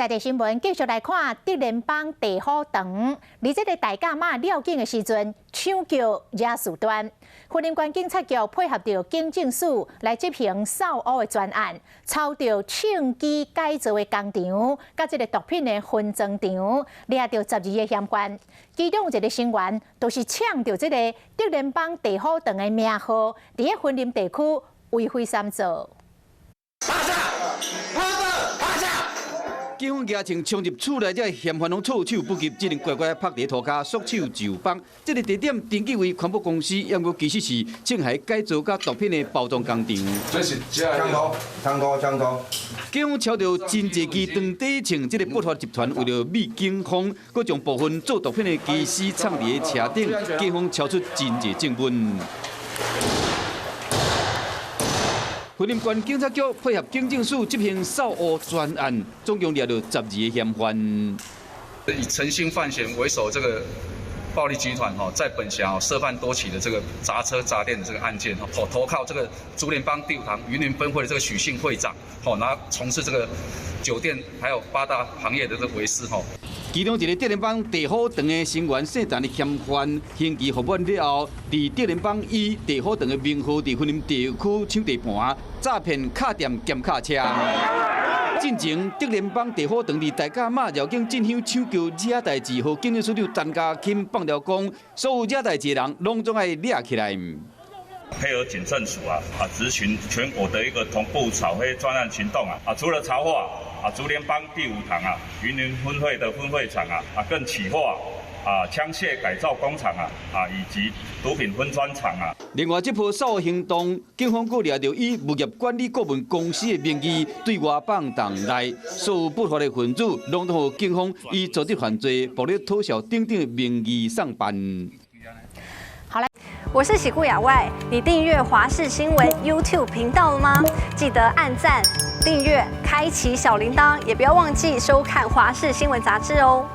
在地新闻继续来看德联邦地虎场，伫这个大甲妈了警的时阵，抢救惹事端。云林县警察局配合着警政署来执行扫污的专案，抄到枪击改造的工厂，甲这个毒品的分装场，抓到12个嫌犯。其中有一个成员，就是抢到这个德联邦地虎场的名号，伫个云林地区为非三做。 警方牙枪冲入厝内，这嫌犯拢措手不及，只能乖乖趴伫涂骹，束手就绑。这个地点登记为环保公司，验过其实是青海改造甲毒品的包装工厂。这是枪刀。警方抄到真济支长底穿这个不法集团，为了秘警方，佮将部分做毒品的机师藏伫个车顶，警方抄出真济证物。 云林县警察局配合警政署执行扫污专案，总共抓到12个嫌犯。以诚信犯嫌为首，这个暴力集团在本辖涉犯多起的这个砸车砸店的这个案件，投靠这个竹联帮第5堂云林分会的这个许姓会长，然后从事这个酒店还有8大行业的这个维师。 其中一个德联邦地虎场的成员姓陈的嫌犯，刑期服满了后，伫德联邦1地虎场的名号伫云林地区抢地盘，诈骗卡店兼卡车。进前，德联邦地虎场伫大甲妈绕境进乡抢救惹代志，和警政署长陈家钦放了讲，所有惹代志的人拢总爱抓起来。 配合警政署执行全国的一个同步扫黑专案行动除了查获竹联帮第5堂云林分会的分会长更起获枪械改造工厂以及毒品分装厂另外，这波扫行动，警方佫抓到以物业管理顾问公司的名义对外放荡内所有不法的分子，拢都予警方以组织犯罪、暴力讨小等等的名义上办。 我是喜顾亚外，你订阅华视新闻 YouTube 频道了吗？记得按赞、订阅、开启小铃铛，也不要忘记收看华视新闻杂志哦。